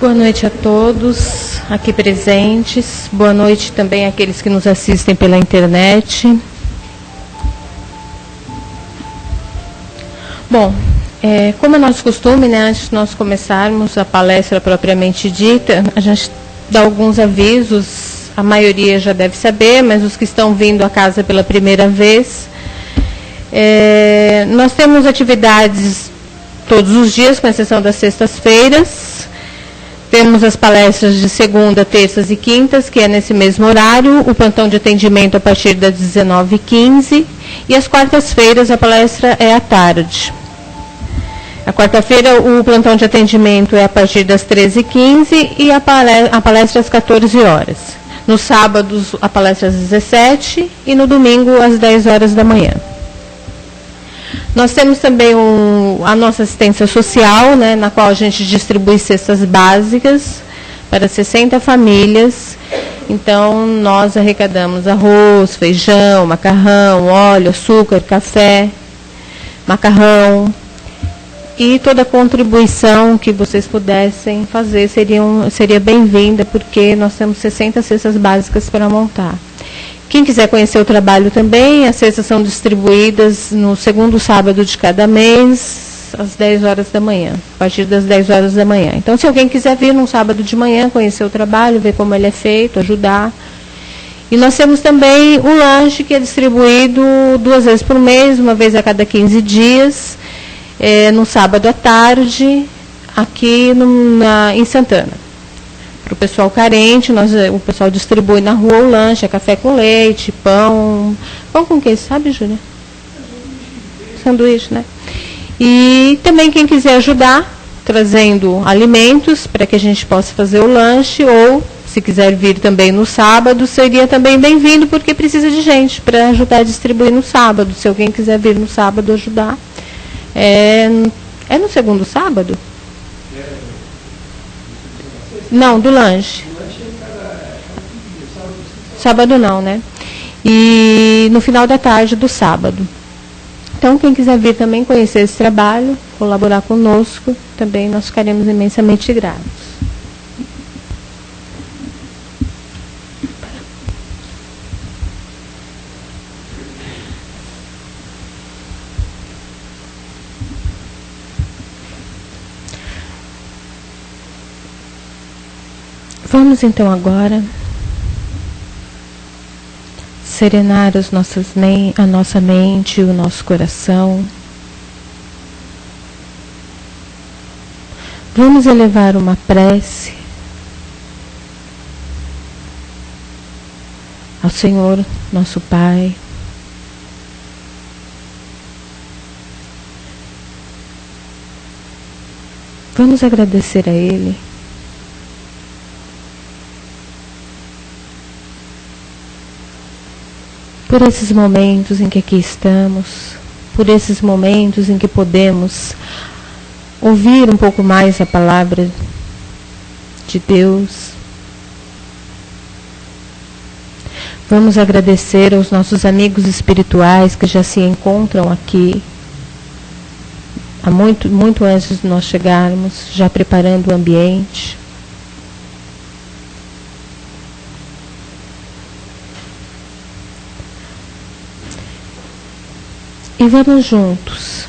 Boa noite a todos aqui presentes. Boa noite também àqueles que nos assistem pela internet. Bom, como é nosso costume, né, antes de nós começarmos a palestra propriamente dita, a gente dá alguns avisos. A maioria já deve saber, mas os que estão vindo à casa pela primeira vez. Nós temos atividades todos os dias, com exceção das sextas-feiras. Temos as palestras de segunda, terças e quintas, que é nesse mesmo horário, o plantão de atendimento a partir das 19h15, e às quartas-feiras a palestra é à tarde. A quarta-feira o plantão de atendimento é a partir das 13h15 e a palestra às 14 horas. Nos sábados a palestra às 17h e no domingo às 10 horas da manhã. Nós temos também a nossa assistência social, né, na qual a gente distribui cestas básicas para 60 famílias. Então, nós arrecadamos arroz, feijão, macarrão, óleo, açúcar, café, macarrão. E toda contribuição que vocês pudessem fazer seria bem-vinda, porque nós temos 60 cestas básicas para montar. Quem quiser conhecer o trabalho também, as cestas são distribuídas no segundo sábado de cada mês, às 10 horas da manhã, a partir das 10 horas da manhã. Então, se alguém quiser vir num sábado de manhã, conhecer o trabalho, ver como ele é feito, ajudar. E nós temos também o lanche, que é distribuído 2 vezes por mês, uma vez a cada 15 dias, no sábado à tarde, aqui em Santana. Para o pessoal carente, o pessoal distribui na rua o lanche, café com leite, pão. Pão com queijo, sabe, Júlia? Sanduíche, né? E também quem quiser ajudar, trazendo alimentos para que a gente possa fazer o lanche, ou se quiser vir também no sábado, seria também bem-vindo, porque precisa de gente para ajudar a distribuir no sábado. Se alguém quiser vir no sábado ajudar. É no segundo sábado? Não, do lanche. Sábado não, né? E no final da tarde do sábado. Então, quem quiser vir também conhecer esse trabalho, colaborar conosco, também nós ficaremos imensamente gratos. Vamos então agora serenar a nossa mente, o nosso coração. Vamos elevar uma prece ao Senhor, nosso Pai. Vamos agradecer a Ele por esses momentos em que aqui estamos, por esses momentos em que podemos ouvir um pouco mais a palavra de Deus. Vamos agradecer aos nossos amigos espirituais que já se encontram aqui, há muito antes de nós chegarmos, já preparando o ambiente. E vamos juntos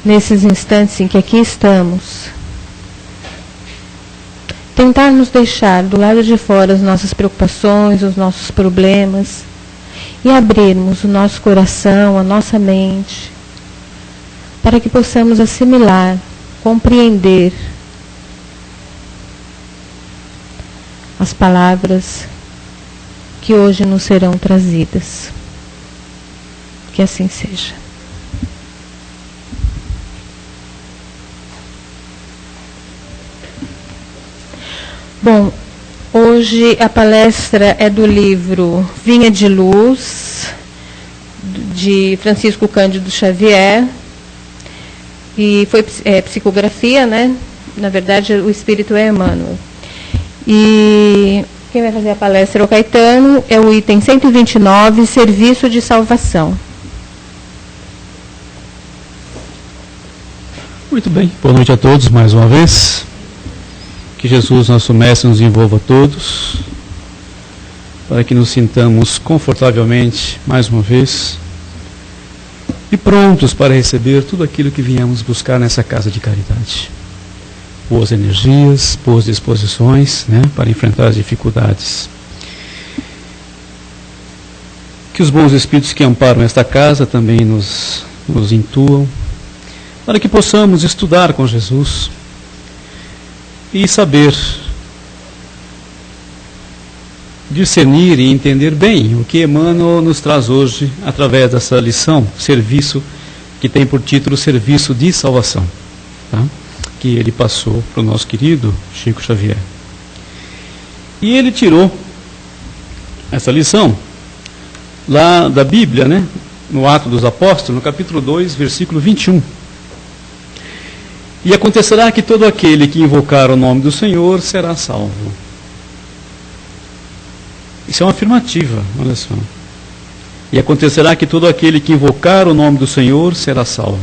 nesses instantes em que aqui estamos, tentar nos deixar do lado de fora as nossas preocupações, os nossos problemas, e abrirmos o nosso coração, a nossa mente, para que possamos assimilar, compreender as palavras que hoje nos serão trazidas. Que assim seja. Bom, hoje a palestra é do livro Vinha de Luz, de Francisco Cândido Xavier, e foi psicografia, né? Na verdade, o espírito é Emmanuel. E quem vai fazer a palestra é o Caetano, é o item 129, Serviço de Salvação. Muito bem, boa noite a todos mais uma vez. Que Jesus, nosso Mestre, nos envolva a todos, para que nos sintamos confortavelmente mais uma vez e prontos para receber tudo aquilo que viemos buscar nessa casa de caridade. Boas energias, boas disposições, para enfrentar as dificuldades. Que os bons espíritos que amparam esta casa também nos intuam, para que possamos estudar com Jesus e saber discernir e entender bem o que Emmanuel nos traz hoje através dessa lição, serviço, que tem por título Serviço de Salvação, que ele passou para o nosso querido Chico Xavier. E ele tirou essa lição lá da Bíblia, no Atos dos Apóstolos, no capítulo 2, versículo 21. E acontecerá que todo aquele que invocar o nome do Senhor será salvo. Isso é uma afirmativa, olha só. E acontecerá que todo aquele que invocar o nome do Senhor será salvo.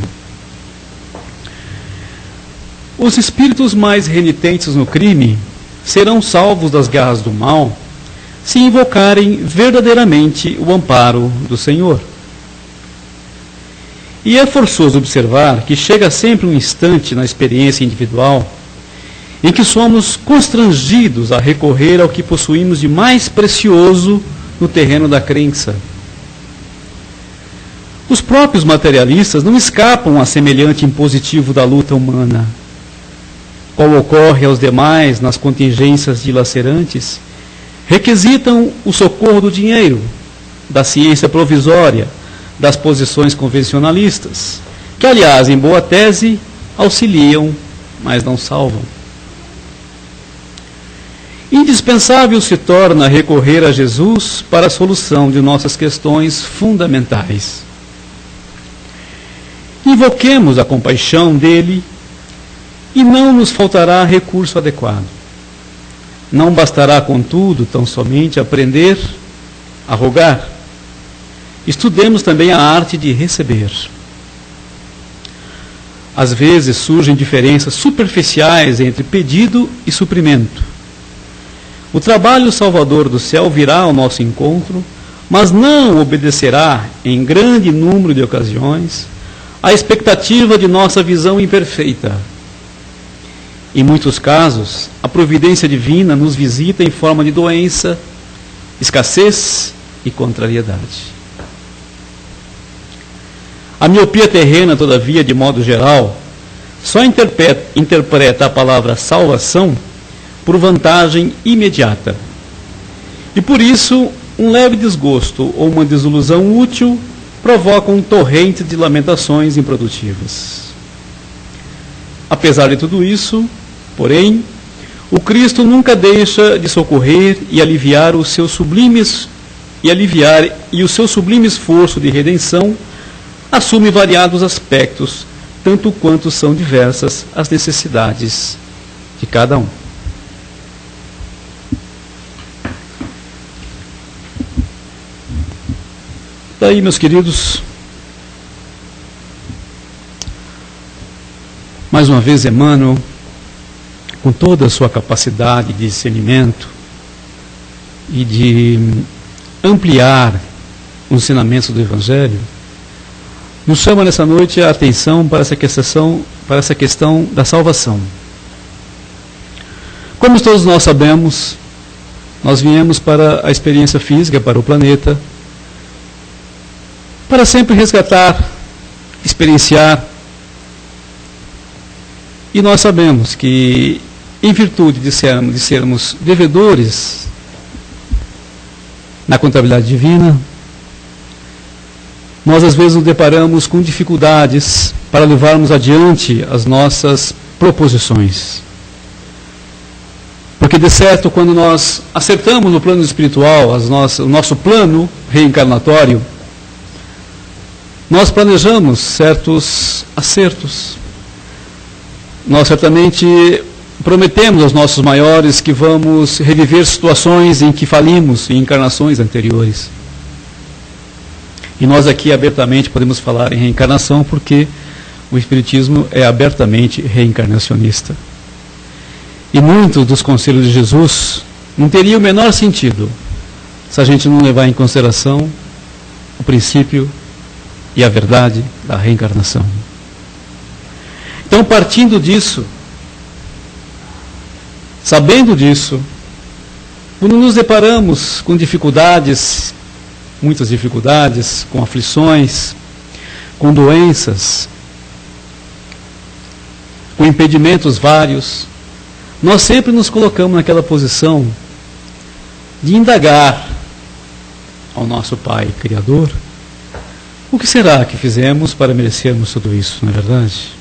Os espíritos mais renitentes no crime serão salvos das garras do mal se invocarem verdadeiramente o amparo do Senhor. E é forçoso observar que chega sempre um instante na experiência individual em que somos constrangidos a recorrer ao que possuímos de mais precioso no terreno da crença. Os próprios materialistas não escapam a semelhante impositivo da luta humana. Qual ocorre aos demais nas contingências dilacerantes, requisitam o socorro do dinheiro, da ciência provisória, das posições convencionalistas, que, aliás, em boa tese, auxiliam, mas não salvam. Indispensável se torna recorrer a Jesus para a solução de nossas questões fundamentais. Invoquemos a compaixão dele e não nos faltará recurso adequado. Não bastará, contudo, tão somente aprender a rogar. Estudemos também a arte de receber. Às vezes surgem diferenças superficiais entre pedido e suprimento. O trabalho salvador do céu virá ao nosso encontro, mas não obedecerá, em grande número de ocasiões, à expectativa de nossa visão imperfeita. Em muitos casos, a providência divina nos visita em forma de doença, escassez e contrariedade. A miopia terrena, todavia, de modo geral, só interpreta a palavra salvação por vantagem imediata. E por isso, um leve desgosto ou uma desilusão útil provocam um torrente de lamentações improdutivas. Apesar de tudo isso, porém, o Cristo nunca deixa de socorrer e aliviar o seu sublime esforço de redenção assume variados aspectos, tanto quanto são diversas as necessidades de cada um. Daí, meus queridos, mais uma vez Emmanuel, com toda a sua capacidade de discernimento e de ampliar os ensinamentos do Evangelho, nos chama nessa noite a atenção para essa questão da salvação. Como todos nós sabemos, nós viemos para a experiência física, para o planeta, para sempre resgatar, experienciar. E nós sabemos que, em virtude de sermos devedores na contabilidade divina, nós às vezes nos deparamos com dificuldades para levarmos adiante as nossas proposições. Porque, de certo, quando nós acertamos no plano espiritual, o nosso plano reencarnatório, nós planejamos certos acertos. Nós certamente prometemos aos nossos maiores que vamos reviver situações em que falimos em encarnações anteriores. E nós aqui abertamente podemos falar em reencarnação porque o Espiritismo é abertamente reencarnacionista. E muitos dos conselhos de Jesus não teriam o menor sentido se a gente não levar em consideração o princípio e a verdade da reencarnação. Então, partindo disso, sabendo disso, quando nos deparamos com dificuldades, muitas dificuldades, com aflições, com doenças, com impedimentos vários, nós sempre nos colocamos naquela posição de indagar ao nosso Pai Criador: o que será que fizemos para merecermos tudo isso, não é verdade?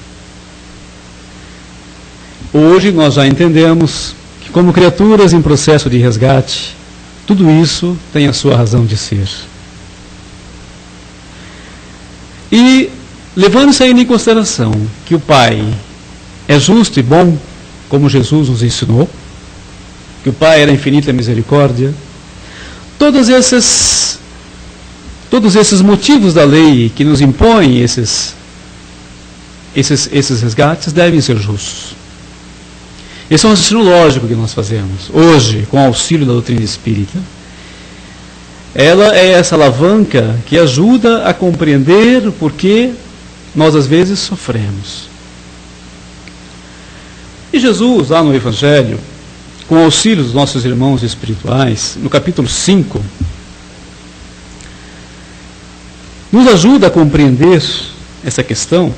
Hoje nós já entendemos que, como criaturas em processo de resgate, tudo isso tem a sua razão de ser. E, levando isso ainda em consideração que o Pai é justo e bom, como Jesus nos ensinou, que o Pai era infinita misericórdia, todos esses motivos da lei que nos impõem esses resgates devem ser justos. Esse é um raciocínio lógico que nós fazemos hoje, com o auxílio da doutrina espírita. Ela é essa alavanca que ajuda a compreender o porquê nós às vezes sofremos. E Jesus, lá no Evangelho, com o auxílio dos nossos irmãos espirituais, no capítulo 5, nos ajuda a compreender essa questão,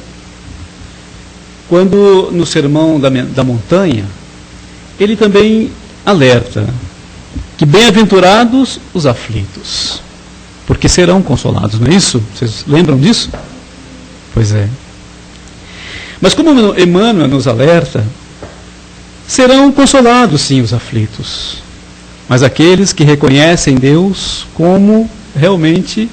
quando no Sermão da Montanha, ele também alerta que bem-aventurados os aflitos, porque serão consolados, não é isso? Vocês lembram disso? Pois é. Mas como Emmanuel nos alerta, serão consolados sim os aflitos, mas aqueles que reconhecem Deus como realmente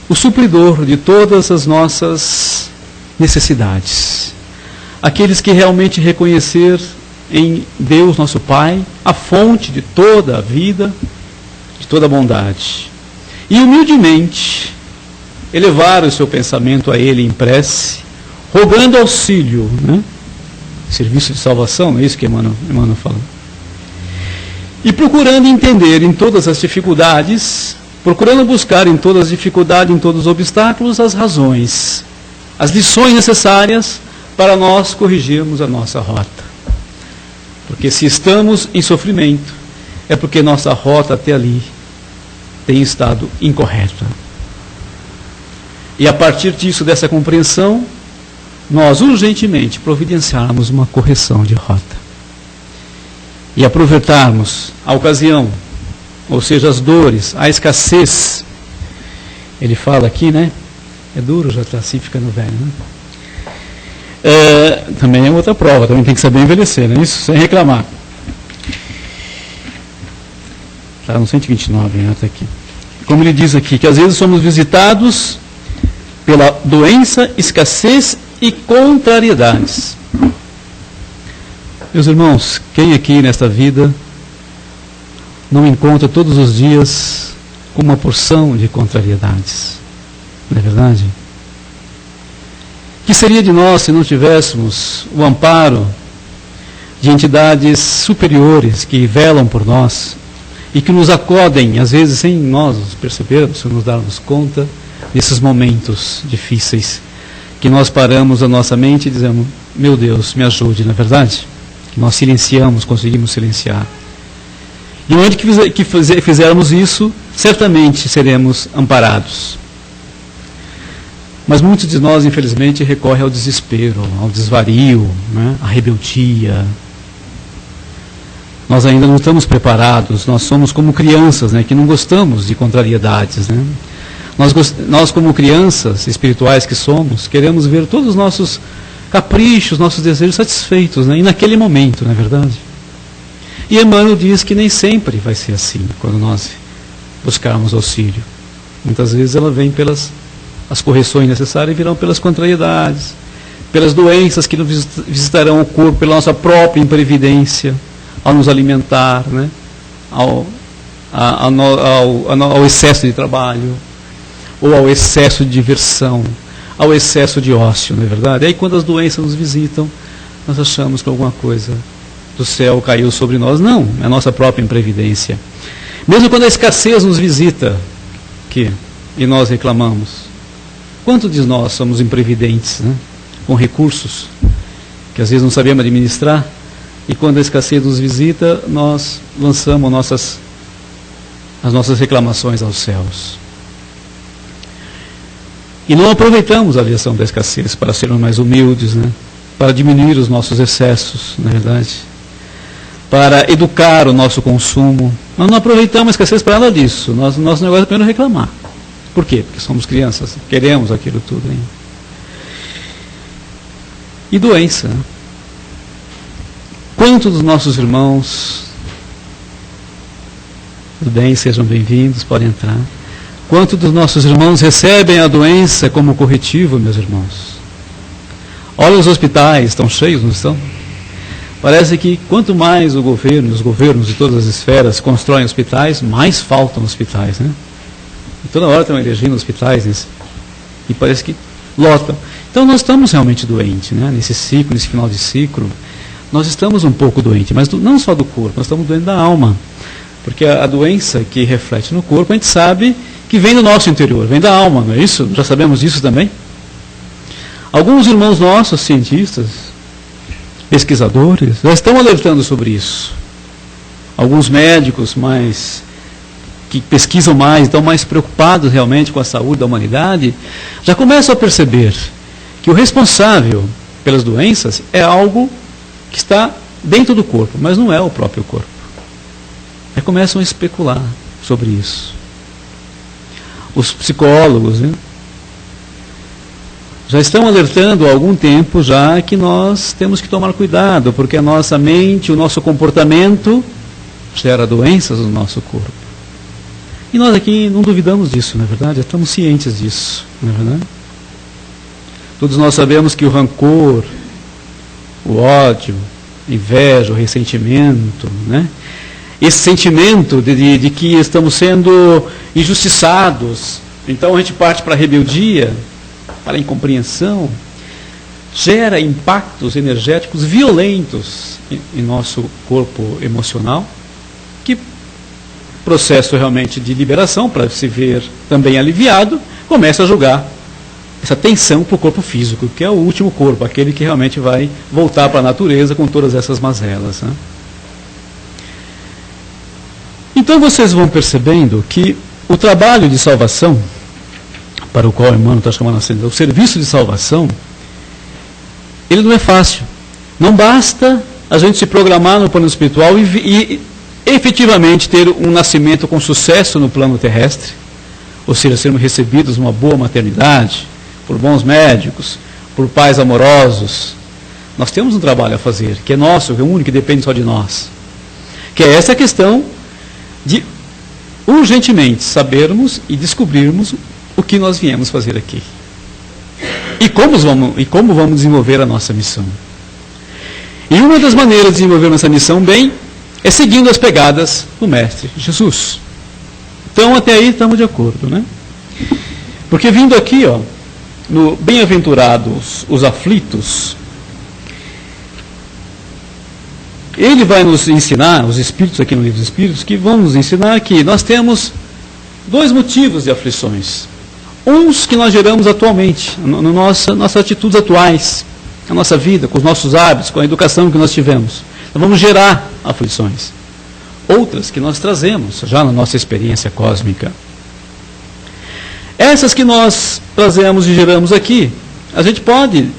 o supridor de todas as nossas necessidades. Aqueles que realmente reconhecer em Deus, nosso Pai, a fonte de toda a vida, de toda a bondade. E humildemente elevar o seu pensamento a Ele em prece, rogando auxílio, né? Serviço de salvação, não é isso que Emmanuel fala. E procurando entender em todas as dificuldades, procurando buscar em todas as dificuldades, em todos os obstáculos, as razões, as lições necessárias para nós corrigirmos a nossa rota. Porque se estamos em sofrimento, é porque nossa rota até ali tem estado incorreta. E a partir disso, dessa compreensão, nós urgentemente providenciarmos uma correção de rota. E aproveitarmos a ocasião, ou seja, as dores, a escassez. Ele fala aqui, né? É duro, já está assim, ficando velho, né? Também é outra prova, também tem que saber envelhecer, né? Isso sem reclamar. Está no 129, né? Está aqui. Como ele diz aqui, que às vezes somos visitados pela doença, escassez e contrariedades. Meus irmãos, quem aqui nesta vida não encontra todos os dias uma porção de contrariedades? Não é verdade? Que seria de nós se não tivéssemos o amparo de entidades superiores que velam por nós e que nos acodem, às vezes sem nós percebermos, sem nos darmos conta, nesses momentos difíceis, que nós paramos a nossa mente e dizemos: meu Deus, me ajude, não é verdade? Que nós silenciamos, conseguimos silenciar. E no momento que fizermos isso, certamente seremos amparados. Mas muitos de nós, infelizmente, recorrem ao desespero, ao desvario, né? À rebeldia. Nós ainda não estamos preparados, nós somos como crianças, né? Que não gostamos de contrariedades, né? Nós, como crianças espirituais que somos, queremos ver todos os nossos caprichos, nossos desejos satisfeitos, né? E naquele momento, não é verdade? E Emmanuel diz que nem sempre vai ser assim, quando nós buscarmos auxílio. Muitas vezes ela vem pelas as correções necessárias, virão pelas contrariedades, pelas doenças que nos visitarão o corpo, pela nossa própria imprevidência, ao nos alimentar, né? ao excesso de trabalho, ou ao excesso de diversão, ao excesso de ócio, não é verdade? E aí quando as doenças nos visitam, nós achamos que alguma coisa do céu caiu sobre nós. Não, é a nossa própria imprevidência. Mesmo quando a escassez nos visita, e nós reclamamos, quantos de nós somos imprevidentes, né? Com recursos que às vezes não sabemos administrar, e quando a escassez nos visita, nós lançamos as nossas reclamações aos céus. E não aproveitamos a lição da escassez para sermos mais humildes, né? Para diminuir os nossos excessos, na verdade, para educar o nosso consumo. Nós não aproveitamos a escassez para nada disso. Nosso negócio é apenas reclamar. Por quê? Porque somos crianças, queremos aquilo tudo ainda. E doença. Quantos dos nossos irmãos, tudo bem, sejam bem-vindos, podem entrar. Quantos dos nossos irmãos recebem a doença como corretivo, meus irmãos? Olha, os hospitais estão cheios, não estão? Parece que quanto mais o governo, os governos de todas as esferas constroem hospitais, mais faltam hospitais, né? E toda hora estão elegendo hospitais e parece que lotam. Então nós estamos realmente doentes, né? Nesse ciclo, nesse final de ciclo, nós estamos um pouco doentes, mas não só do corpo, nós estamos doentes da alma. Porque a doença que reflete no corpo, a gente sabe que vem do nosso interior, vem da alma, não é isso? Já sabemos disso também? Alguns irmãos nossos, cientistas, pesquisadores, já estão alertando sobre isso. Alguns médicos que pesquisam mais, estão mais preocupados realmente com a saúde da humanidade, já começam a perceber que o responsável pelas doenças é algo que está dentro do corpo, mas não é o próprio corpo. Aí começam a especular sobre isso. Os psicólogos, né, já estão alertando há algum tempo já que nós temos que tomar cuidado, porque a nossa mente, o nosso comportamento gera doenças no nosso corpo. E nós aqui não duvidamos disso, não é verdade? Estamos cientes disso, não é verdade? Todos nós sabemos que o rancor, o ódio, a inveja, o ressentimento, né? Esse sentimento de que estamos sendo injustiçados, então a gente parte para a rebeldia, para a incompreensão, gera impactos energéticos violentos em nosso corpo emocional, que processo realmente de liberação, para se ver também aliviado, começa a jogar essa tensão para o corpo físico, que é o último corpo, aquele que realmente vai voltar para a natureza com todas essas mazelas, né? Então vocês vão percebendo que o trabalho de salvação, para o qual o irmão está chamando assim, o serviço de salvação, ele não é fácil. Não basta a gente se programar no plano espiritual e efetivamente ter um nascimento com sucesso no plano terrestre, ou seja, sermos recebidos numa boa maternidade, por bons médicos, por pais amorosos. Nós temos um trabalho a fazer, que é nosso, que é o único, que depende só de nós. Que é essa questão de urgentemente sabermos e descobrirmos o que nós viemos fazer aqui. E como vamos desenvolver a nossa missão. E uma das maneiras de desenvolver nossa missão bem é seguindo as pegadas do Mestre Jesus. Então até aí estamos de acordo, né? Porque vindo aqui, no Bem-aventurados os aflitos, ele vai nos ensinar, os Espíritos aqui no Livro dos Espíritos, que vão nos ensinar que nós temos dois motivos de aflições. Uns que nós geramos atualmente, nossas atitudes atuais, na nossa vida, com os nossos hábitos, com a educação que nós tivemos. Então vamos gerar aflições. Outras que nós trazemos já na nossa experiência cósmica. Essas que nós trazemos e geramos aqui, a gente pode,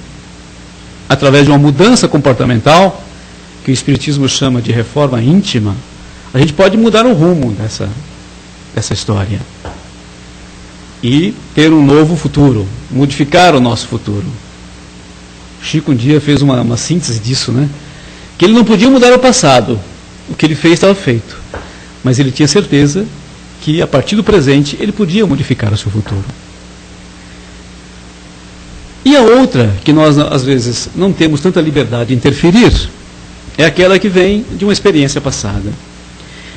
através de uma mudança comportamental, que o Espiritismo chama de reforma íntima, a gente pode mudar o rumo dessa história. E ter um novo futuro, modificar o nosso futuro. Chico um dia fez uma síntese disso, né? Que ele não podia mudar o passado. O que ele fez estava feito. Mas ele tinha certeza que a partir do presente ele podia modificar o seu futuro. E a outra, que nós às vezes não temos tanta liberdade de interferir, é aquela que vem de uma experiência passada.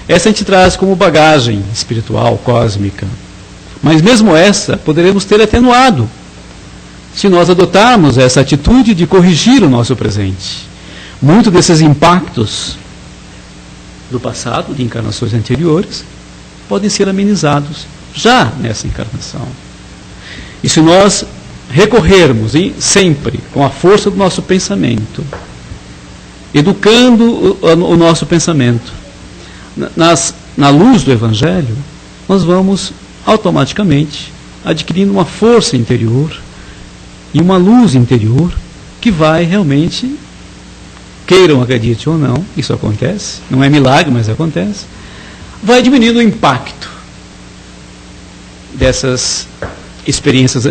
Essa a gente traz como bagagem espiritual, cósmica. Mas mesmo essa poderemos ter atenuado se nós adotarmos essa atitude de corrigir o nosso presente. Muitos desses impactos do passado, de encarnações anteriores, podem ser amenizados já nessa encarnação. E se nós recorrermos sempre com a força do nosso pensamento, educando o nosso pensamento na luz do Evangelho, nós vamos automaticamente adquirindo uma força interior e uma luz interior que vai realmente, queiram acreditem ou não, isso acontece, não é milagre, mas acontece, vai diminuindo o impacto dessas experiências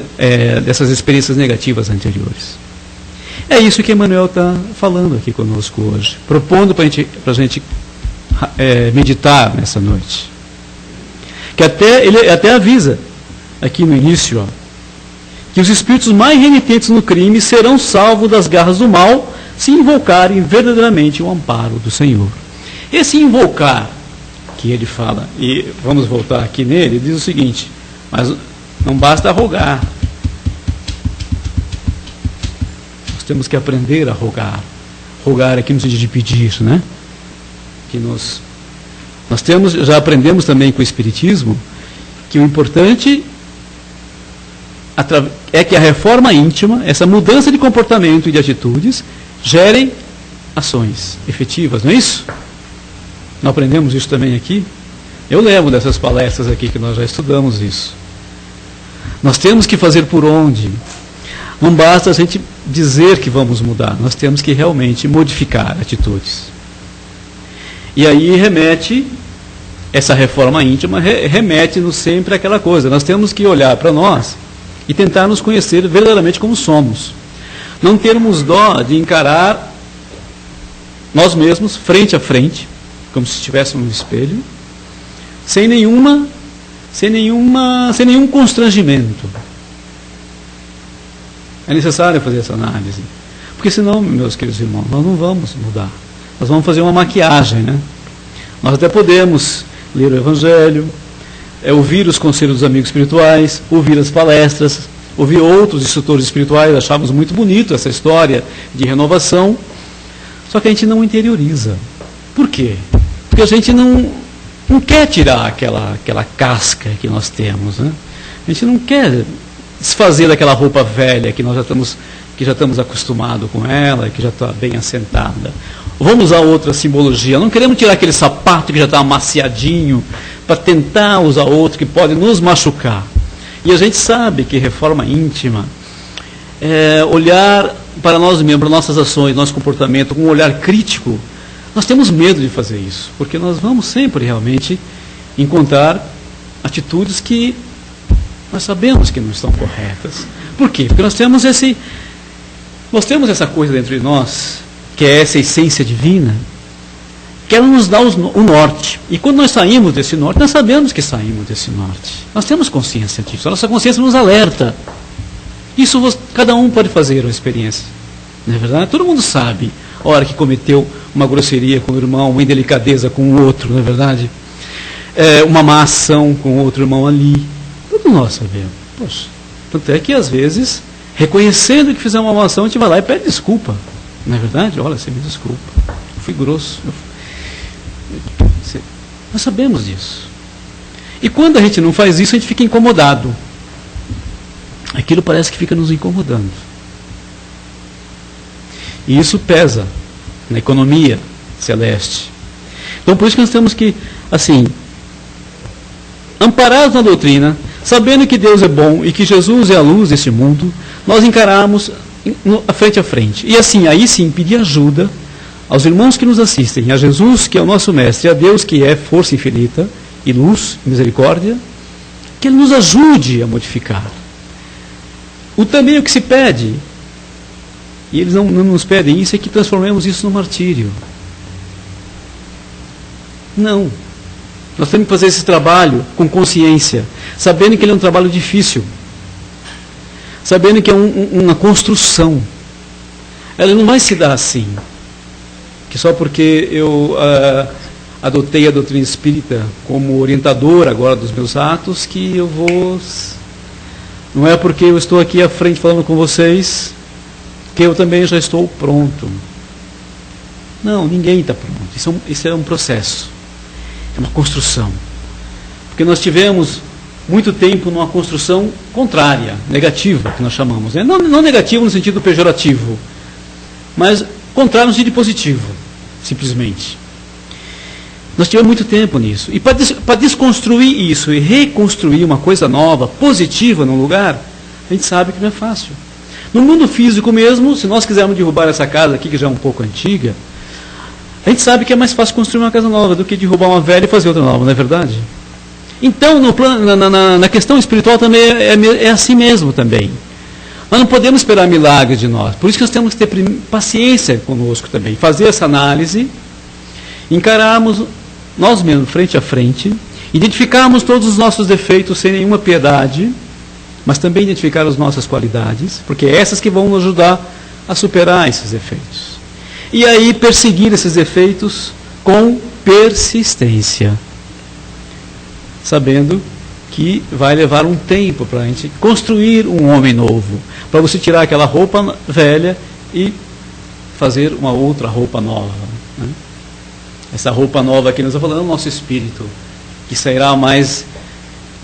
negativas anteriores. É isso que Emmanuel está falando aqui conosco hoje, propondo para a gente meditar nessa noite. Que ele até avisa aqui no início, que os espíritos mais renitentes no crime serão salvos das garras do mal se invocarem verdadeiramente o amparo do Senhor. Esse invocar que ele fala, e vamos voltar aqui nele, ele diz o seguinte: mas não basta rogar, nós temos que aprender a rogar. Rogar aqui no sentido de pedir, né? Que nós já aprendemos também com o Espiritismo que o importante é que a reforma íntima, essa mudança de comportamento e de atitudes, gerem ações efetivas, não é isso? Não aprendemos isso também aqui? Eu lembro dessas palestras aqui que nós já estudamos isso. Nós temos que fazer por onde? Não basta a gente dizer que vamos mudar, nós temos que realmente modificar atitudes. E aí essa reforma íntima remete-nos sempre àquela coisa. Nós temos que olhar para nós e tentar nos conhecer verdadeiramente como somos. Não termos dó de encarar nós mesmos frente a frente, como se estivéssemos no espelho, sem nenhum constrangimento. É necessário fazer essa análise. Porque senão, meus queridos irmãos, nós não vamos mudar. Nós vamos fazer uma maquiagem, né? Nós até podemos ler o Evangelho, ouvir os conselhos dos amigos espirituais, ouvir as palestras, ouvir outros instrutores espirituais. Achamos muito bonito essa história de renovação, só que a gente não interioriza. Por quê? Porque a gente não quer tirar aquela casca que nós temos, né? A gente não quer desfazer daquela roupa velha que nós já estamos acostumados com ela, que já está bem assentada. Vamos usar outra simbologia. Não queremos tirar aquele sapato que já está amaciadinho para tentar usar outro que pode nos machucar. E a gente sabe que reforma íntima é olhar para nós mesmos, para nossas ações, nosso comportamento, com um olhar crítico. Nós temos medo de fazer isso, porque nós vamos sempre realmente encontrar atitudes que nós sabemos que não estão corretas. Por quê? Porque nós temos essa coisa dentro de nós, que é essa essência divina, que ela nos dá o norte. E quando nós saímos desse norte, nós sabemos que saímos desse norte. Nós temos consciência disso. A nossa consciência nos alerta. Isso cada um pode fazer uma experiência. Não é verdade? Todo mundo sabe a hora que cometeu uma grosseria com o irmão, uma indelicadeza com o outro, não é verdade? Uma má ação com o outro irmão ali. Todos nós sabemos. Poxa, tanto é que às vezes, reconhecendo que fizemos uma má ação, a gente vai lá e pede desculpa. Não é verdade? Olha, você me desculpa. Eu fui grosso. Nós sabemos disso. E quando a gente não faz isso, a gente fica incomodado. Aquilo parece que fica nos incomodando. E isso pesa na economia celeste. Então, por isso que nós temos que, amparados na doutrina, sabendo que Deus é bom e que Jesus é a luz desse mundo, nós encararmos frente a frente. E aí sim, pedir ajuda aos irmãos que nos assistem, a Jesus, que é o nosso mestre, a Deus, que é força infinita, e luz, e misericórdia, que Ele nos ajude a modificar. Também o que se pede, e eles não nos pedem isso, é que transformemos isso no martírio. Não. Nós temos que fazer esse trabalho com consciência, sabendo que ele é um trabalho difícil, sabendo que é uma construção. Ela não vai se dar assim, que só porque eu adotei a doutrina espírita como orientador agora dos meus atos, que eu vou... Não é porque eu estou aqui à frente falando com vocês que eu também já estou pronto. Não, ninguém está pronto. Isso é um processo. É uma construção. Porque nós tivemos muito tempo numa construção contrária, negativa, que nós chamamos. Né? Não negativo no sentido pejorativo, mas contrário no sentido positivo, simplesmente. Nós tivemos muito tempo nisso. E para desconstruir isso e reconstruir uma coisa nova, positiva num lugar, a gente sabe que não é fácil. No mundo físico mesmo, se nós quisermos derrubar essa casa aqui, que já é um pouco antiga, a gente sabe que é mais fácil construir uma casa nova do que derrubar uma velha e fazer outra nova, não é verdade? Então, na questão espiritual também é assim mesmo também. Nós não podemos esperar milagres de nós. Por isso que nós temos que ter paciência conosco também. Fazer essa análise, encararmos nós mesmos frente a frente, identificarmos todos os nossos defeitos sem nenhuma piedade, mas também identificar as nossas qualidades, porque é essas que vão nos ajudar a superar esses defeitos. E aí perseguir esses defeitos com persistência, sabendo que vai levar um tempo para a gente construir um homem novo, para você tirar aquela roupa velha e fazer uma outra roupa nova. Né? Essa roupa nova que nós estamos falando é o nosso espírito, que sairá mais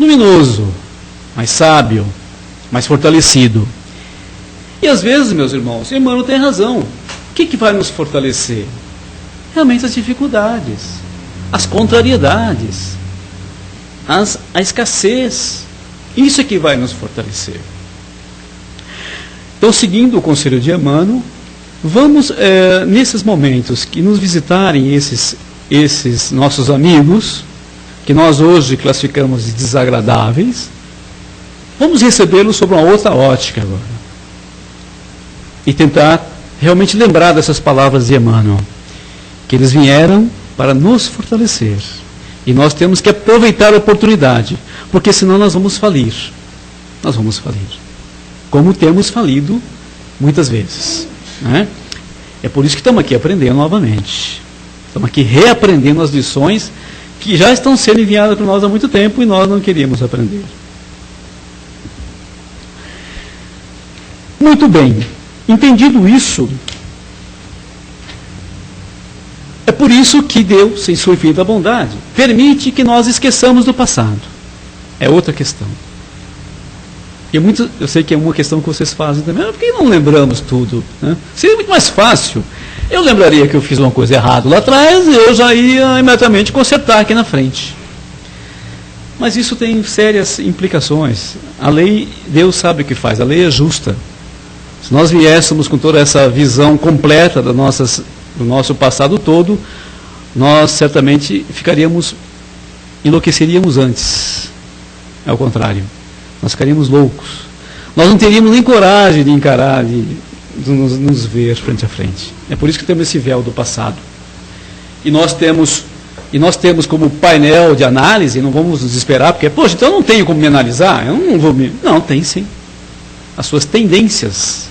luminoso, mais sábio, mais fortalecido. E às vezes, meus irmãos, o Emmanuel tem razão. O que vai nos fortalecer? Realmente as dificuldades, as contrariedades, a escassez. Isso é que vai nos fortalecer. Então, seguindo o conselho de Emmanuel, vamos, nesses momentos que nos visitarem esses nossos amigos, que nós hoje classificamos de desagradáveis, vamos recebê-los sob uma outra ótica agora. E tentar realmente lembrar dessas palavras de Emmanuel, que eles vieram para nos fortalecer. E nós temos que aproveitar a oportunidade, porque senão nós vamos falir. Nós vamos falir. Como temos falido muitas vezes. Né? É por isso que estamos aqui aprendendo novamente. Estamos aqui reaprendendo as lições que já estão sendo enviadas para nós há muito tempo e nós não queríamos aprender. Muito bem. Entendido isso, é por isso que Deus, em sua infinita bondade, permite que nós esqueçamos do passado. É outra questão. E eu sei que é uma questão que vocês fazem também. Por que não lembramos tudo? Né? Seria muito mais fácil. Eu lembraria que eu fiz uma coisa errada lá atrás e eu já ia imediatamente consertar aqui na frente. Mas isso tem sérias implicações. A lei, Deus sabe o que faz. A lei é justa. Se nós viéssemos com toda essa visão completa do nosso passado todo, nós certamente enlouqueceríamos antes. É o contrário. Nós ficaríamos loucos. Nós não teríamos nem coragem de encarar, de nos ver frente a frente. É por isso que temos esse véu do passado. E nós temos como painel de análise, não vamos nos desesperar, porque, poxa, então eu não tenho como me analisar, eu não vou me... Não, tem sim. As suas tendências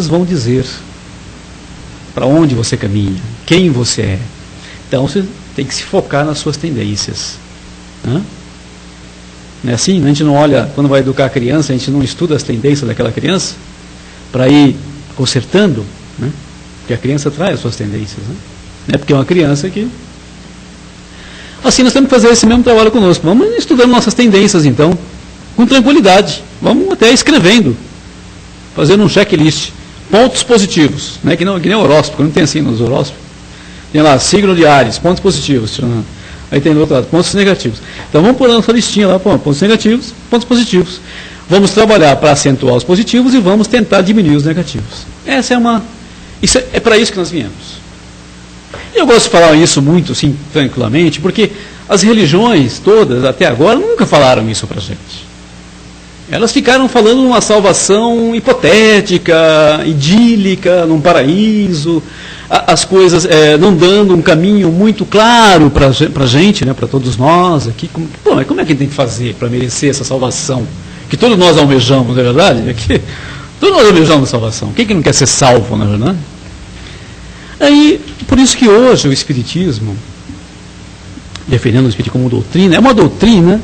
vão dizer para onde você caminha, quem você é. Então você tem que se focar nas suas tendências. Não é assim? A gente não olha, quando vai educar a criança, a gente não estuda as tendências daquela criança para ir consertando, né? Porque a criança traz as suas tendências. Né? Não é porque é uma criança que... Assim, nós temos que fazer esse mesmo trabalho conosco. Vamos estudando nossas tendências, então, com tranquilidade. Vamos até escrevendo, fazendo um checklist. Pontos positivos, né? que nem horóscopo, não tem assim nos horóscopos. Tem lá, signo de Áries, pontos positivos. Aí tem do outro lado, pontos negativos. Então vamos pôr nossa listinha lá, pontos negativos, pontos positivos. Vamos trabalhar para acentuar os positivos e vamos tentar diminuir os negativos. É para isso que nós viemos. Eu gosto de falar isso muito, assim, tranquilamente, porque as religiões todas, até agora, nunca falaram isso para a gente. Elas ficaram falando uma salvação hipotética, idílica, num paraíso, as coisas não dando um caminho muito claro para a gente, né, para todos nós aqui. Mas como é que a gente tem que fazer para merecer essa salvação? Que todos nós almejamos, não é verdade? Todos nós almejamos salvação. Quem que não quer ser salvo, não é verdade? Aí, por isso que hoje o Espiritismo, defendendo o Espiritismo como doutrina, é uma doutrina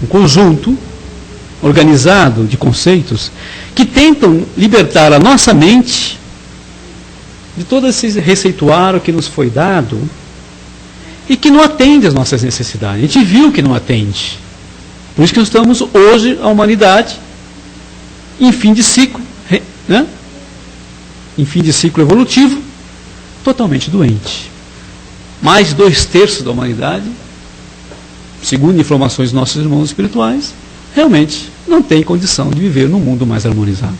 um conjunto organizado de conceitos que tentam libertar a nossa mente de todo esse receituário que nos foi dado e que não atende às nossas necessidades. A gente viu que não atende. Por isso que nós estamos hoje, a humanidade, em fim de ciclo, né? Em fim de ciclo evolutivo, totalmente doente. Mais de 2/3 da humanidade, segundo informações dos nossos irmãos espirituais, realmente não tem condição de viver num mundo mais harmonizado.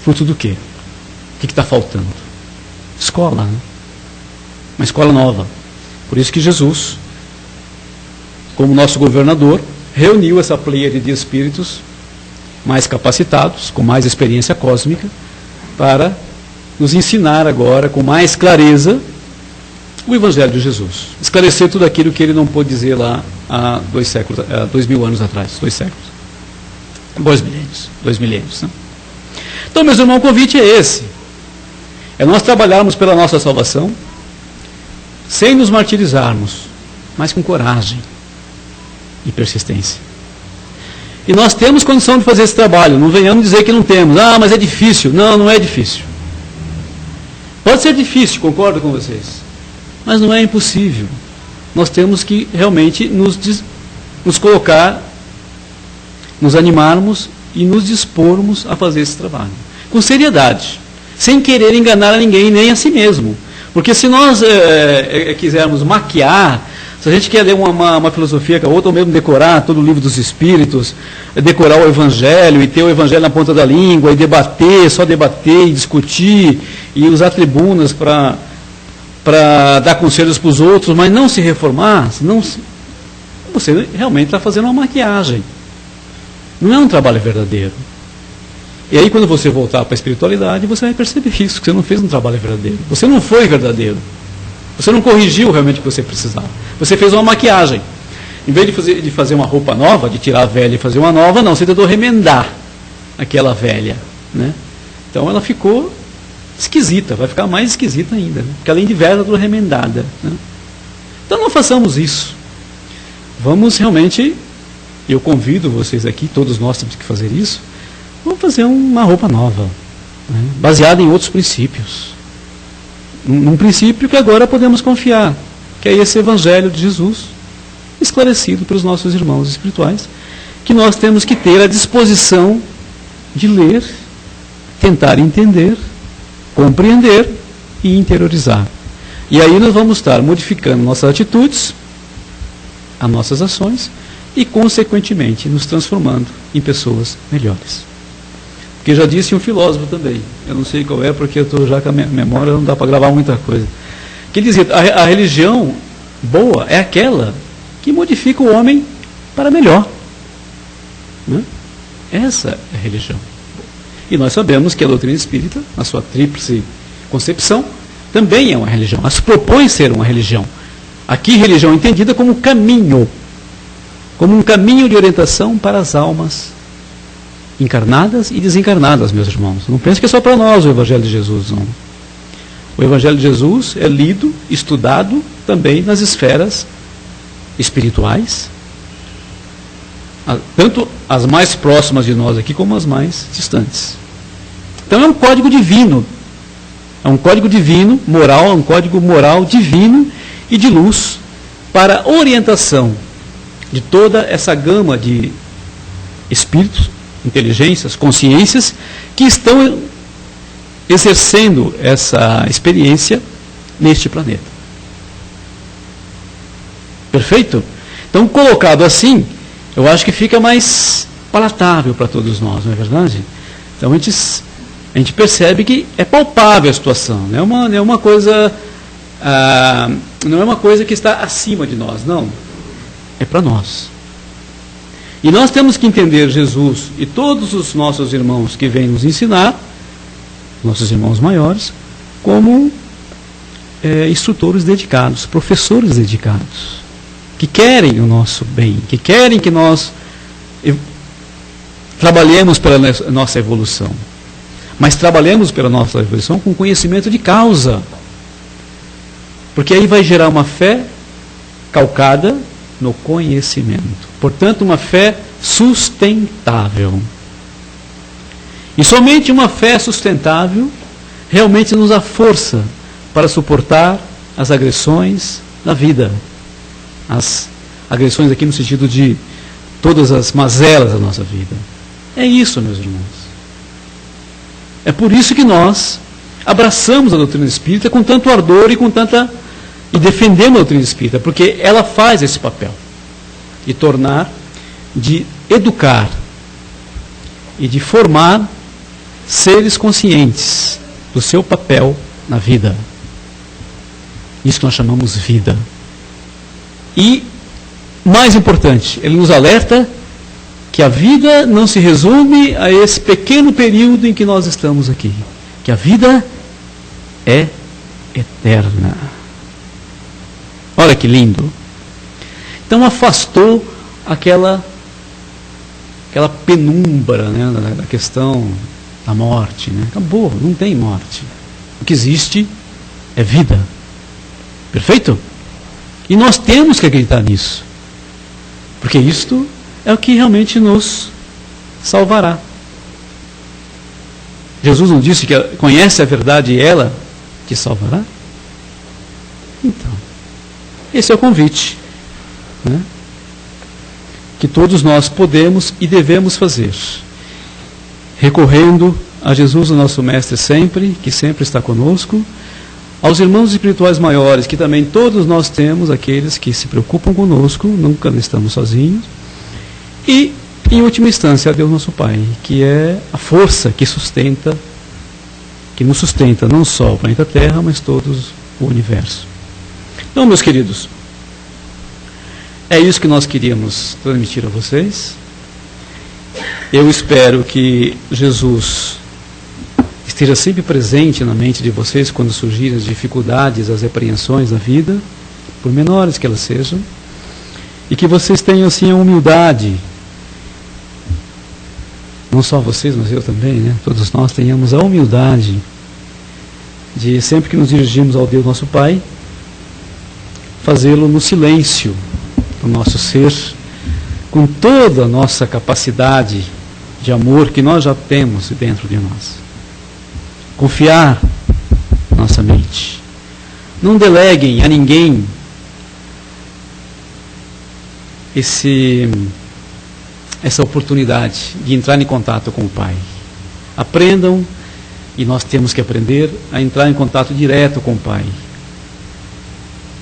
Fruto do quê? O que está faltando? Escola, né? Uma escola nova. Por isso que Jesus, como nosso governador, reuniu essa pleiade de espíritos mais capacitados, com mais experiência cósmica, para nos ensinar agora, com mais clareza, o Evangelho de Jesus. Esclarecer tudo aquilo que ele não pôde dizer lá há 2000 anos atrás, 2 séculos. 2 milênios. Né? Então, meus irmãos, o convite é esse. É nós trabalharmos pela nossa salvação, sem nos martirizarmos, mas com coragem e persistência. E nós temos condição de fazer esse trabalho. Não venhamos dizer que não temos. Ah, mas é difícil. Não, não é difícil. Pode ser difícil, concordo com vocês. Mas não é impossível. Nós temos que realmente nos colocar, nos animarmos e nos dispormos a fazer esse trabalho. Com seriedade. Sem querer enganar a ninguém, nem a si mesmo. Porque se nós quisermos maquiar, se a gente quer ler uma filosofia com a outra, ou mesmo decorar todo o livro dos Espíritos, decorar o Evangelho, e ter o Evangelho na ponta da língua, e debater, só debater, e discutir, e usar tribunas para dar conselhos para os outros, mas não se reformar, senão você realmente está fazendo uma maquiagem. Não é um trabalho verdadeiro. E aí, quando você voltar para a espiritualidade, você vai perceber isso, que você não fez um trabalho verdadeiro. Você não foi verdadeiro. Você não corrigiu realmente o que você precisava. Você fez uma maquiagem. Em vez de fazer uma roupa nova, de tirar a velha e fazer uma nova, não, você tentou remendar aquela velha. Né? Então ela ficou esquisita, vai ficar mais esquisita ainda. Né? Porque além de velha, ela ficou remendada. Né? Então não façamos isso. Vamos realmente, eu convido vocês aqui, todos nós temos que fazer isso, vamos fazer uma roupa nova, né? Baseada em outros princípios. Num princípio que agora podemos confiar, que é esse Evangelho de Jesus, esclarecido pelos nossos irmãos espirituais, que nós temos que ter a disposição de ler, tentar entender, compreender e interiorizar. E aí nós vamos estar modificando nossas atitudes, as nossas ações, e consequentemente nos transformando em pessoas melhores. Porque já disse um filósofo também, eu não sei qual é, porque eu estou já com a minha memória, não dá para gravar muita coisa, que ele dizia, a religião boa é aquela que modifica o homem para melhor. Né? Essa é a religião. E nós sabemos que a doutrina espírita, na sua tríplice concepção, também é uma religião. Ela se propõe ser uma religião. Aqui, religião entendida como caminho, como um caminho de orientação para as almas encarnadas e desencarnadas, meus irmãos. Não pense que é só para nós o Evangelho de Jesus, não. O Evangelho de Jesus é lido, estudado também nas esferas espirituais, tanto as mais próximas de nós aqui, como as mais distantes. Então é um código divino. É um código divino, moral, é um código moral divino e de luz para a orientação de toda essa gama de espíritos, inteligências, consciências que estão exercendo essa experiência neste planeta. Perfeito? Então, colocado assim, eu acho que fica mais palatável para todos nós, não é verdade? Então, a gente percebe que é palpável a situação, não é uma coisa que está acima de nós, não. É para nós. E nós temos que entender Jesus e todos os nossos irmãos que vêm nos ensinar, nossos irmãos maiores, como instrutores dedicados, professores dedicados, que querem o nosso bem, que querem que nós trabalhemos pela nossa evolução. Mas trabalhemos pela nossa evolução com conhecimento de causa. Porque aí vai gerar uma fé calcada no conhecimento. Portanto, uma fé sustentável. E somente uma fé sustentável realmente nos dá força para suportar as agressões da vida. As agressões aqui no sentido de todas as mazelas da nossa vida. É isso, meus irmãos. É por isso que nós abraçamos a doutrina espírita com tanto ardor e defendemos a doutrina espírita, porque ela faz esse papel de educar e de formar seres conscientes do seu papel na vida. Isso que nós chamamos vida. E, mais importante, ele nos alerta que a vida não se resume a esse pequeno período em que nós estamos aqui. Que a vida é eterna. Olha que lindo. Então afastou aquela penumbra, né, da questão da morte. Né? Acabou, não tem morte. O que existe é vida. Perfeito? E nós temos que acreditar nisso. Porque isto é o que realmente nos salvará. Jesus não disse que conhece a verdade e ela te salvará? Então, esse é o convite, né, que todos nós podemos e devemos fazer, recorrendo a Jesus, o nosso Mestre sempre, que sempre está conosco, aos irmãos espirituais maiores, que também todos nós temos, aqueles que se preocupam conosco, nunca estamos sozinhos, e, em última instância, a Deus nosso Pai, que é a força que nos sustenta não só o planeta Terra, mas todo o universo. Então, meus queridos, é isso que nós queríamos transmitir a vocês. Eu espero que Jesus esteja sempre presente na mente de vocês quando surgirem as dificuldades, as repreensões da vida, por menores que elas sejam, e que vocês tenham assim a humildade, não só vocês, mas eu também, né? Todos nós tenhamos a humildade de, sempre que nos dirigimos ao Deus nosso Pai, fazê-lo no silêncio do nosso ser, com toda a nossa capacidade de amor que nós já temos dentro de nós. Confiar nossa mente. Não deleguem a ninguém essa oportunidade de entrar em contato com o Pai. Aprendam, e nós temos que aprender a entrar em contato direto com o Pai.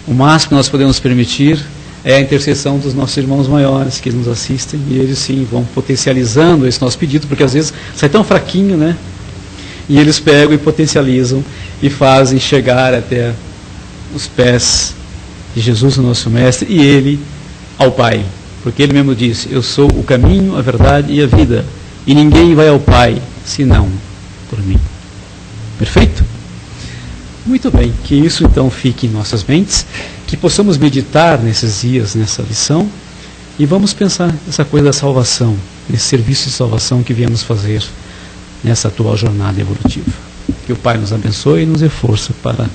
O máximo que nós podemos permitir é a intercessão dos nossos irmãos maiores que nos assistem, e eles sim vão potencializando esse nosso pedido, porque às vezes sai tão fraquinho, né? E eles pegam e potencializam e fazem chegar até os pés de Jesus, o nosso Mestre, e Ele ao Pai. Porque Ele mesmo disse: eu sou o caminho, a verdade e a vida, e ninguém vai ao Pai senão por mim. Perfeito? Muito bem, que isso então fique em nossas mentes, que possamos meditar nesses dias, nessa lição, e vamos pensar nessa coisa da salvação, nesse serviço de salvação que viemos fazer nessa atual jornada evolutiva. Que o Pai nos abençoe e nos dê força para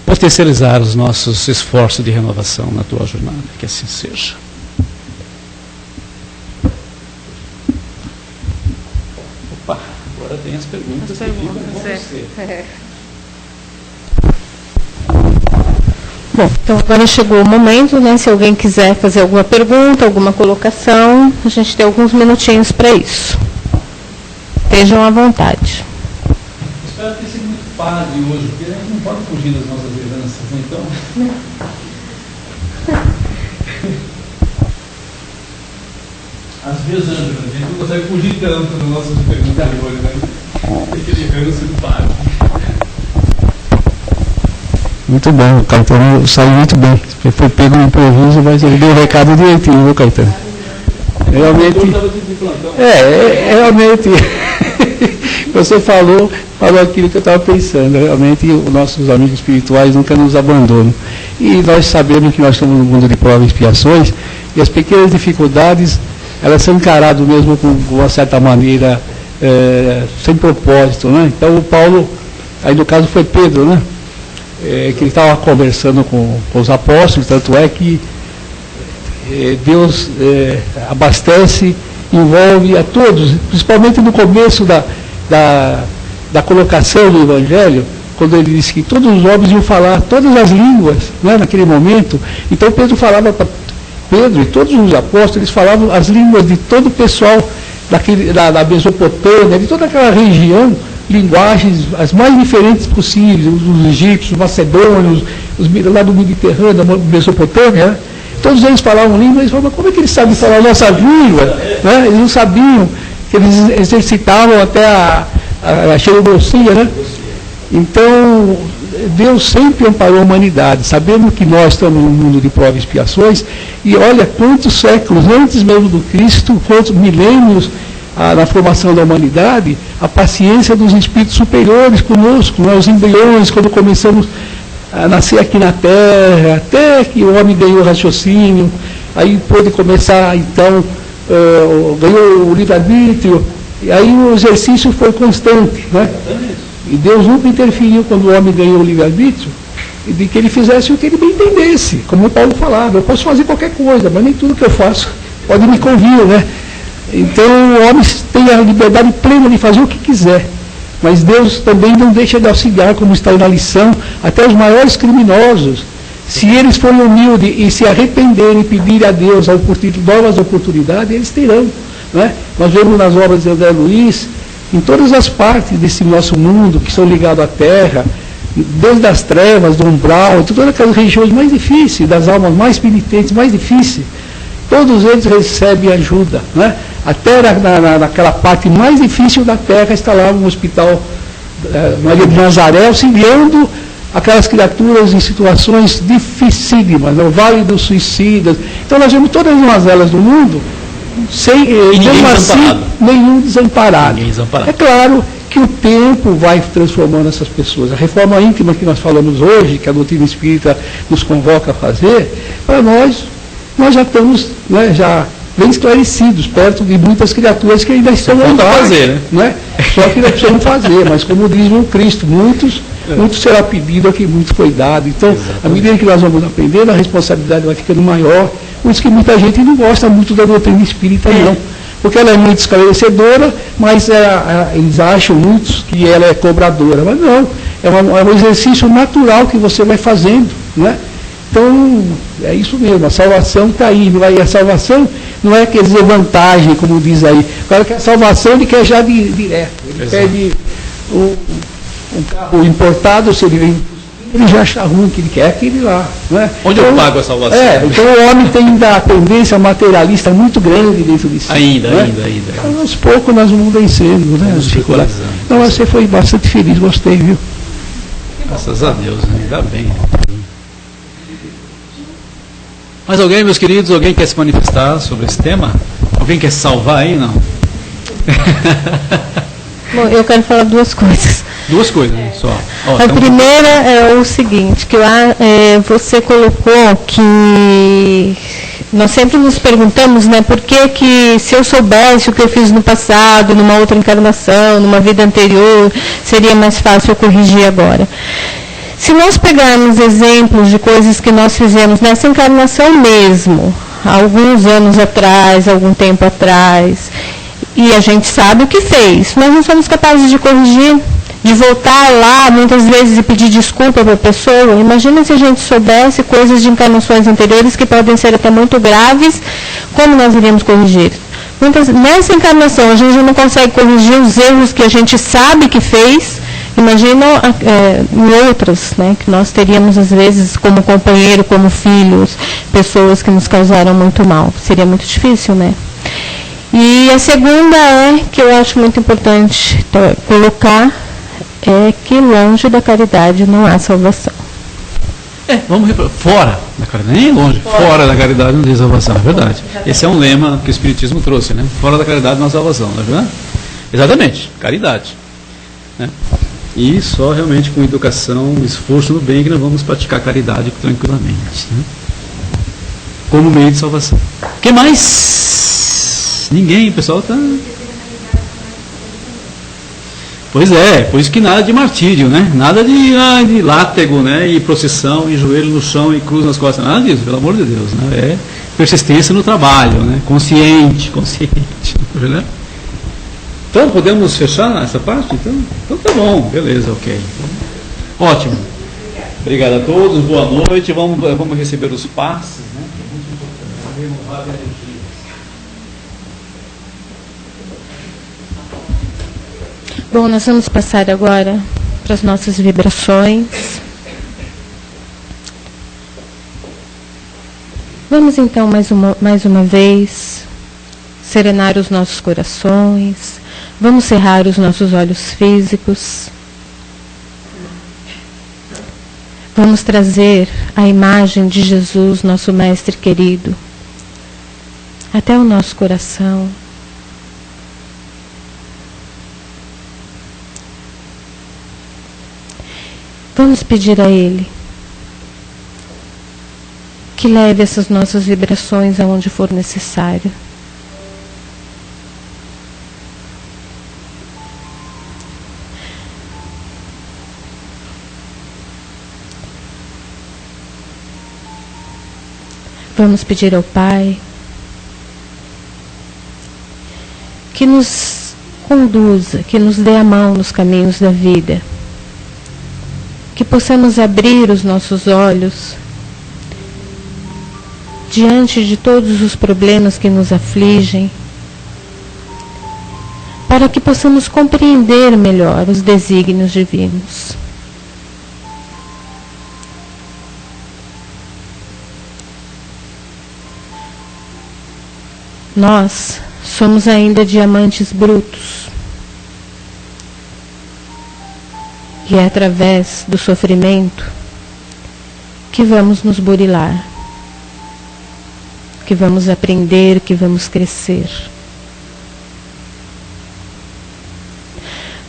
potencializar os nossos esforços de renovação na atual jornada. Que assim seja. Opa, agora tem as perguntas. As perguntas, é. Bom, então agora chegou o momento, né? Se alguém quiser fazer alguma pergunta, alguma colocação, a gente tem alguns minutinhos para isso. Estejam à vontade. Espero ter sido muito padre hoje, porque a gente não pode fugir das nossas heranças, né? Então. Às vezes, Ângela, a gente não consegue fugir tanto das nossas perguntas de hoje, né? Tem que ligar o padre. Muito bom, o Caetano saiu muito bem. Foi pego no improviso, mas ele deu o recado direitinho, viu, Caetano? Realmente. Realmente. Você falou aquilo que eu estava pensando. Realmente, os nossos amigos espirituais nunca nos abandonam. E nós sabemos que nós estamos no mundo de provas e expiações, e as pequenas dificuldades, elas são encaradas mesmo com uma certa maneira, sem propósito, né? Então, o Paulo, aí no caso foi Pedro, né? Que ele estava conversando com os apóstolos, tanto é que Deus abastece, envolve a todos, principalmente no começo da colocação do Evangelho, quando ele disse que todos os homens iam falar todas as línguas, né, naquele momento. Então Pedro falava para Pedro e todos os apóstolos, eles falavam as línguas de todo o pessoal da Mesopotâmia, de toda aquela região, linguagens as mais diferentes possíveis, os egípcios, os macedônios, os lá do Mediterrâneo, da Mesopotâmia, né? Todos eles falavam língua, eles falavam, como é que eles sabem falar a nossa língua? Né? Eles não sabiam, que eles exercitavam até a xerogossia, né? Então, Deus sempre amparou a humanidade, sabendo que nós estamos num mundo de provas e expiações, e olha quantos séculos antes mesmo do Cristo, quantos milênios na formação da humanidade, a paciência dos espíritos superiores conosco, os embriões, quando começamos a nascer aqui na Terra, até que o homem ganhou raciocínio, aí pôde começar, então, ganhou o livre-arbítrio, e aí o exercício foi constante, né? E Deus nunca interferiu quando o homem ganhou o livre-arbítrio, e de que ele fizesse o que ele bem entendesse, como o Paulo falava, eu posso fazer qualquer coisa, mas nem tudo que eu faço pode me convir, né? Então o homem tem a liberdade plena de fazer o que quiser, mas Deus também não deixa de auxiliar, como está aí na lição, até os maiores criminosos, se eles forem humildes e se arrependerem e pedirem a Deus novas oportunidades, eles terão, né? Nós vemos nas obras de André Luiz, em todas as partes desse nosso mundo que são ligados à Terra, desde as trevas, do umbral, de todas aquelas regiões mais difíceis, das almas mais penitentes, mais difíceis, todos eles recebem ajuda, né? Até naquela parte mais difícil da Terra está lá um hospital Maria de Nazaré, auxiliando aquelas criaturas em situações dificílimas, no Vale dos Suicidas. Então nós vemos todas as mazelas do mundo, sem mesmo assim, nenhum desamparado. É claro que o tempo vai transformando essas pessoas. A reforma íntima que nós falamos hoje, que a doutrina espírita nos convoca a fazer, para nós já estamos, né, já bem esclarecidos, perto de muitas criaturas que ainda estão a fazer, né? Só que ainda precisam fazer, mas como diz o Cristo, muito será pedido, a quem muito foi dado. Então, à medida que nós vamos aprendendo, a responsabilidade vai ficando maior. Por isso que muita gente não gosta muito da doutrina espírita, não. Porque ela é muito esclarecedora, mas eles acham muitos que ela é cobradora. Mas não, é um exercício natural que você vai fazendo, né? Então, é isso mesmo, a salvação está aí. E a salvação não é quer dizer vantagem, como diz aí. O cara quer a salvação, ele quer já direto. Ele pede um carro importado, se ele vem, ele já acha ruim, que ele quer aquele lá. Né? Onde eu pago a salvação? Então o homem tem ainda a tendência materialista muito grande dentro de si. Ainda. Então, aos poucos nós vamos vencendo, né? Então você foi bastante feliz, gostei, viu? Graças a Deus, ainda bem. Mais alguém, meus queridos, alguém quer se manifestar sobre esse tema? Alguém quer se salvar aí? Não? Bom, eu quero falar duas coisas. Duas coisas só. A primeira é o seguinte, que você colocou que nós sempre nos perguntamos, né, por que se eu soubesse o que eu fiz no passado, numa outra encarnação, numa vida anterior, seria mais fácil eu corrigir agora. Se nós pegarmos exemplos de coisas que nós fizemos nessa encarnação mesmo, há alguns anos atrás, algum tempo atrás, e a gente sabe o que fez, nós não somos capazes de corrigir, de voltar lá, muitas vezes, e pedir desculpa para a pessoa. Imagina se a gente soubesse coisas de encarnações anteriores que podem ser até muito graves, como nós iríamos corrigir? Nessa encarnação, a gente não consegue corrigir os erros que a gente sabe que fez. Imagina em outras, né, que nós teríamos, às vezes, como companheiro, como filhos, pessoas que nos causaram muito mal. Seria muito difícil, né? E a segunda que eu acho muito importante colocar, é que longe da caridade não há salvação. Vamos fora da caridade, nem longe, fora da caridade não tem salvação, é verdade. Esse é um lema que o Espiritismo trouxe, né? Fora da caridade não há salvação, não é verdade? Exatamente, caridade. Né? E só realmente com educação, esforço no bem que nós vamos praticar caridade tranquilamente. Né? Como meio de salvação. O que mais? Ninguém, o pessoal está... Pois é, por isso que nada de martírio, né? Nada de látego, né? E procissão, e joelho no chão, e cruz nas costas. Nada disso, pelo amor de Deus, né? É persistência no trabalho, né? Consciente. Né? Então, podemos fechar essa parte? Então tá bom, beleza, ok. Ótimo. Obrigado a todos, boa noite. Vamos receber os passes, né? Que é muito importante. Renovar a energia. Bom, nós vamos passar agora para as nossas vibrações. Vamos então mais uma vez serenar os nossos corações. Vamos cerrar os nossos olhos físicos. Vamos trazer a imagem de Jesus, nosso Mestre querido, até o nosso coração. Vamos pedir a Ele que leve essas nossas vibrações aonde for necessário. Vamos pedir ao Pai que nos conduza, que nos dê a mão nos caminhos da vida, que possamos abrir os nossos olhos diante de todos os problemas que nos afligem, para que possamos compreender melhor os desígnios divinos. Nós somos ainda diamantes brutos. E é através do sofrimento que vamos nos burilar, que vamos aprender, que vamos crescer.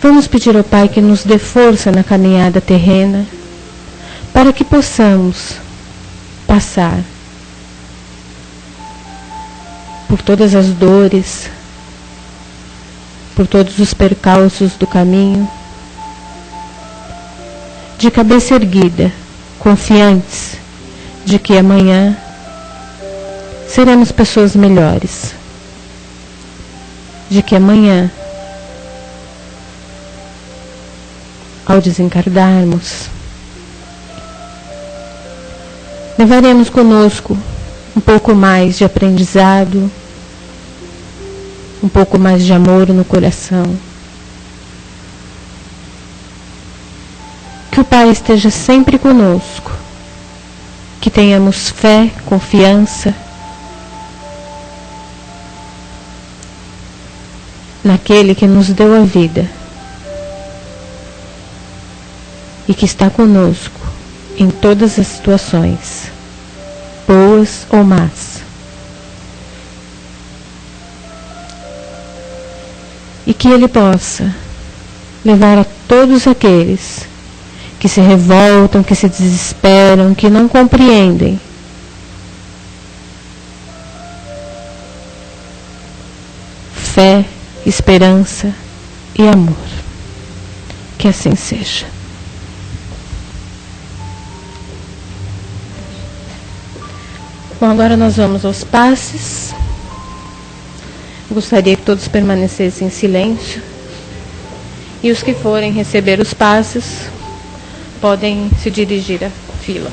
Vamos pedir ao Pai que nos dê força na caminhada terrena, para que possamos passar por todas as dores, por todos os percalços do caminho, de cabeça erguida, confiantes de que amanhã seremos pessoas melhores, de que amanhã, ao desencarnarmos, levaremos conosco um pouco mais de aprendizado, um pouco mais de amor no coração. Que o Pai esteja sempre conosco, que tenhamos fé, confiança naquele que nos deu a vida e que está conosco em todas as situações, boas ou más. E que Ele possa levar a todos aqueles que se revoltam, que se desesperam, que não compreendem, fé, esperança e amor. Que assim seja. Bom, agora nós vamos aos passes. Gostaria que todos permanecessem em silêncio. E os que forem receber os passes podem se dirigir à fila.